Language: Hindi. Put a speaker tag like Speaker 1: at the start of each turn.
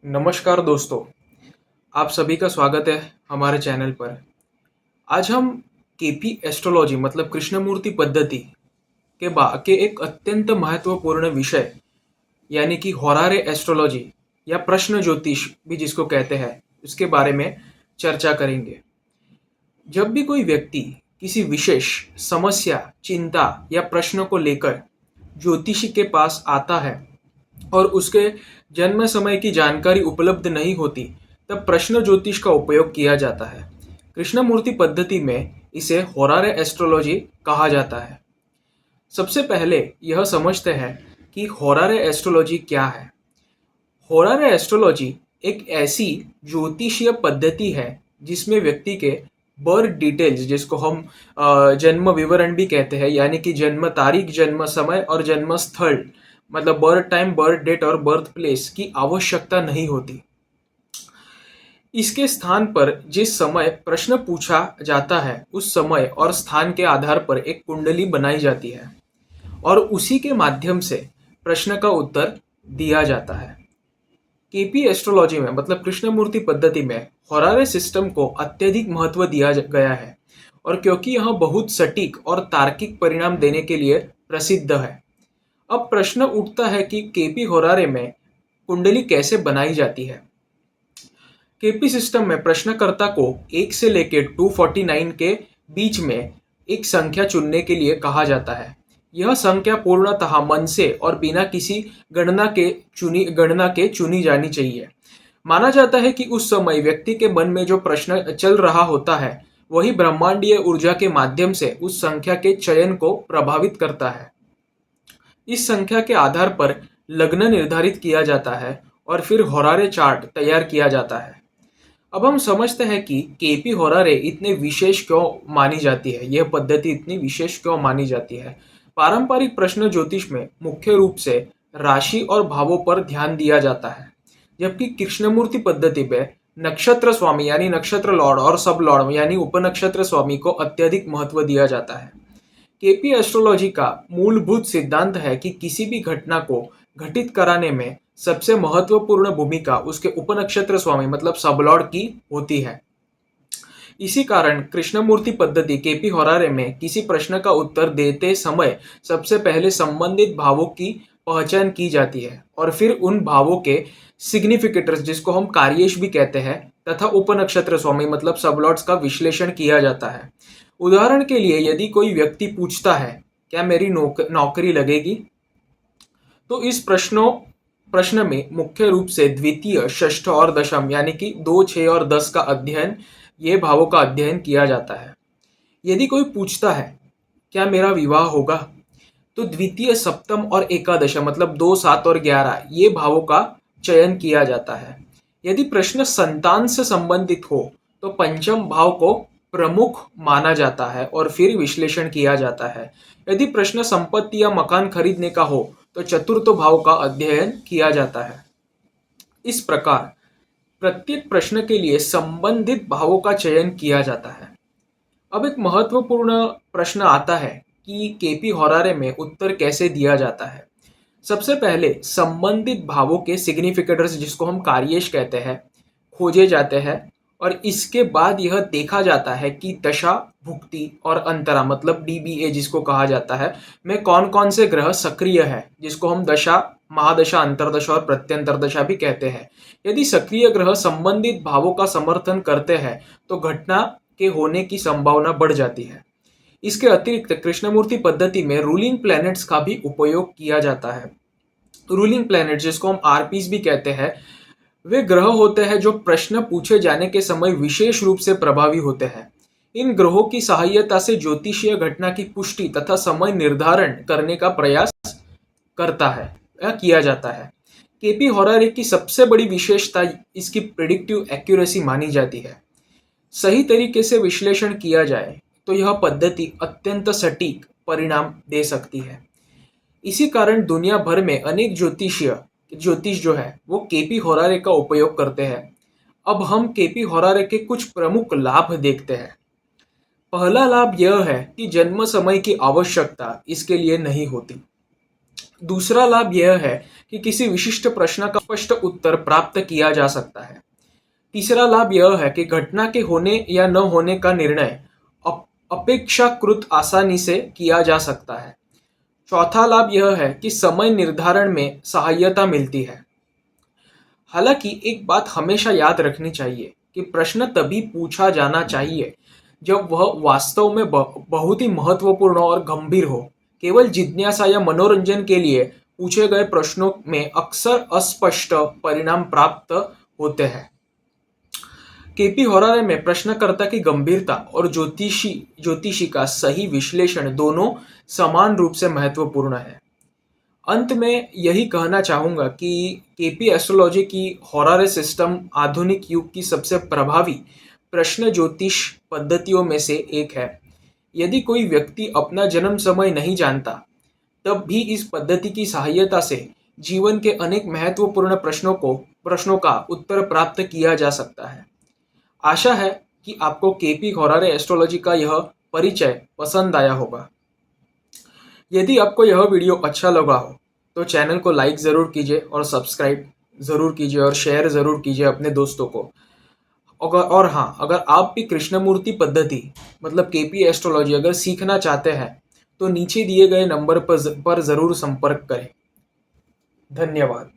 Speaker 1: नमस्कार दोस्तों, आप सभी का स्वागत है हमारे चैनल पर। आज हम केपी एस्ट्रोलॉजी मतलब कृष्णमूर्ति पद्धति के एक अत्यंत महत्वपूर्ण विषय यानी कि होरारे एस्ट्रोलॉजी या प्रश्न ज्योतिष भी जिसको कहते हैं, उसके बारे में चर्चा करेंगे। जब भी कोई व्यक्ति किसी विशेष समस्या, चिंता या प्रश्न को लेकर ज्योतिषी के पास आता है और उसके जन्म समय की जानकारी उपलब्ध नहीं होती, तब प्रश्न ज्योतिष का उपयोग किया जाता है। कृष्णमूर्ति पद्धति में इसे होरारे एस्ट्रोलॉजी कहा जाता है। सबसे पहले यह समझते हैं कि होरारे एस्ट्रोलॉजी क्या है। होरारे एस्ट्रोलॉजी एक ऐसी ज्योतिषीय पद्धति है जिसमें व्यक्ति के बर्थ डिटेल्स, जिसको हम जन्म विवरण भी कहते हैं, यानी कि जन्म तारीख, जन्म समय और जन्म स्थल मतलब बर्थ टाइम, बर्थ डेट और बर्थ प्लेस की आवश्यकता नहीं होती। इसके स्थान पर जिस समय प्रश्न पूछा जाता है, उस समय और स्थान के आधार पर एक कुंडली बनाई जाती है और उसी के माध्यम से प्रश्न का उत्तर दिया जाता है। केपी एस्ट्रोलॉजी में मतलब कृष्णमूर्ति पद्धति में होरारे सिस्टम को अत्यधिक महत्व दिया गया है, और क्योंकि यह बहुत सटीक और तार्किक परिणाम देने के लिए प्रसिद्ध है। अब प्रश्न उठता है कि केपी होरारे में कुंडली कैसे बनाई जाती है। केपी सिस्टम में प्रश्नकर्ता को 1 से लेकर 249 के बीच में एक संख्या चुनने के लिए कहा जाता है। यह संख्या पूर्णतः मन से और बिना किसी गणना के चुनी जानी चाहिए। माना जाता है कि उस समय व्यक्ति के मन में जो प्रश्न चल रहा होता है, वही ब्रह्मांडीय ऊर्जा के माध्यम से उस संख्या के चयन को प्रभावित करता है। इस संख्या के आधार पर लग्न निर्धारित किया जाता है और फिर होरारे चार्ट तैयार किया जाता है। अब हम समझते हैं कि केपी होरारे इतने विशेष क्यों मानी जाती है, यह पद्धति इतनी विशेष क्यों मानी जाती है। पारंपरिक प्रश्न ज्योतिष में मुख्य रूप से राशि और भावों पर ध्यान दिया जाता है, जबकि कृष्णमूर्ति पद्धति में नक्षत्र स्वामी यानी नक्षत्र लॉर्ड और सब लॉर्ड यानी उपनक्षत्र स्वामी को अत्यधिक महत्व दिया जाता है। केपी एस्ट्रोलॉजी का मूलभूत सिद्धांत है कि किसी भी घटना को घटित कराने में सबसे महत्वपूर्ण भूमिका उसके उपनक्षत्र स्वामी मतलब सबलॉर्ड की होती है। इसी कारण कृष्णमूर्ति पद्धति केपी होरारे में किसी प्रश्न का उत्तर देते समय सबसे पहले संबंधित भावों की पहचान की जाती है और फिर उन भावों के सिग्निफिकेटर्स, जिसको हम कार्येश भी कहते हैं, तथा उपनक्षत्र स्वामी मतलब सबलॉर्ड्स का विश्लेषण किया जाता है। उदाहरण के लिए यदि कोई व्यक्ति पूछता है, क्या मेरी नौकरी लगेगी, तो इस प्रश्न में मुख्य रूप से द्वितीय, षष्ठ और दशम यानी कि 2, 6 और 10 का अध्ययन, ये भावों का अध्ययन किया जाता है। यदि कोई पूछता है क्या मेरा विवाह होगा, तो द्वितीय, सप्तम और एकादश मतलब 2, 7 और 11 ये भावों का चयन किया जाता है। यदि प्रश्न संतान से संबंधित हो तो पंचम भाव को प्रमुख माना जाता है और फिर विश्लेषण किया जाता है। यदि प्रश्न संपत्ति या मकान खरीदने का हो तो चतुर्थ भाव का अध्ययन किया जाता है। इस प्रकार प्रत्येक प्रश्न के लिए संबंधित भावों का चयन किया जाता है। अब एक महत्वपूर्ण प्रश्न आता है कि केपी होरारे में उत्तर कैसे दिया जाता है। सबसे पहले संबंधित भावों के सिग्निफिकेटर्स, जिसको हम कार्येश कहते हैं, खोजे जाते हैं और इसके बाद यह देखा जाता है कि दशा, भुक्ति और अंतरा मतलब डीबीए जिसको कहा जाता है, में कौन कौन से ग्रह सक्रिय है, जिसको हम दशा, महादशा, अंतरदशा और प्रत्यंतर दशा भी कहते हैं। यदि सक्रिय ग्रह संबंधित भावों का समर्थन करते हैं तो घटना के होने की संभावना बढ़ जाती है। इसके अतिरिक्त कृष्णमूर्ति पद्धति में रूलिंग प्लैनेट्स का भी उपयोग किया जाता है। रूलिंग प्लैनेट, जिसको हम आरपीस भी कहते हैं, वे ग्रह होते हैं जो प्रश्न पूछे जाने के समय विशेष रूप से प्रभावी होते हैं। इन ग्रहों की सहायता से ज्योतिषीय घटना की पुष्टि तथा समय निर्धारण करने का प्रयास करता है या किया जाता है। केपी होरारे की सबसे बड़ी विशेषता इसकी प्रिडिक्टिव एक्यूरेसी मानी जाती है। सही तरीके से विश्लेषण किया जाए तो यह पद्धति अत्यंत सटीक परिणाम दे सकती है। इसी कारण दुनिया भर में अनेक ज्योतिष जो है वो केपी होरारे का उपयोग करते हैं। अब हम केपी होरारे के कुछ प्रमुख लाभ देखते हैं। पहला लाभ यह है कि जन्म समय की आवश्यकता इसके लिए नहीं होती। दूसरा लाभ यह है कि किसी विशिष्ट प्रश्न का स्पष्ट उत्तर प्राप्त किया जा सकता है। तीसरा लाभ यह है कि घटना के होने या न होने का निर्णय अपेक्षाकृत आसानी से किया जा सकता है। चौथा लाभ यह है कि समय निर्धारण में सहायता मिलती है। हालांकि एक बात हमेशा याद रखनी चाहिए कि प्रश्न तभी पूछा जाना चाहिए जब वह वास्तव में बहुत ही महत्वपूर्ण और गंभीर हो। केवल जिज्ञासा या मनोरंजन के लिए पूछे गए प्रश्नों में अक्सर अस्पष्ट परिणाम प्राप्त होते हैं। केपी होरारे में प्रश्नकर्ता की गंभीरता और ज्योतिषी का सही विश्लेषण दोनों समान रूप से महत्वपूर्ण है। अंत में यही कहना चाहूंगा कि केपी एस्ट्रोलॉजी की होरारे सिस्टम आधुनिक युग की सबसे प्रभावी प्रश्न ज्योतिष पद्धतियों में से एक है। यदि कोई व्यक्ति अपना जन्म समय नहीं जानता, तब भी इस पद्धति की सहायता से जीवन के अनेक महत्वपूर्ण प्रश्नों का उत्तर प्राप्त किया जा सकता है। आशा है कि आपको केपी होरारे एस्ट्रोलॉजी का यह परिचय पसंद आया होगा। यदि आपको यह वीडियो अच्छा लगा हो तो चैनल को लाइक ज़रूर कीजिए और सब्सक्राइब ज़रूर कीजिए और शेयर ज़रूर कीजिए अपने दोस्तों को। और हाँ, अगर आप भी कृष्णमूर्ति पद्धति मतलब केपी एस्ट्रोलॉजी अगर सीखना चाहते हैं तो नीचे दिए गए नंबर पर ज़रूर संपर्क करें। धन्यवाद।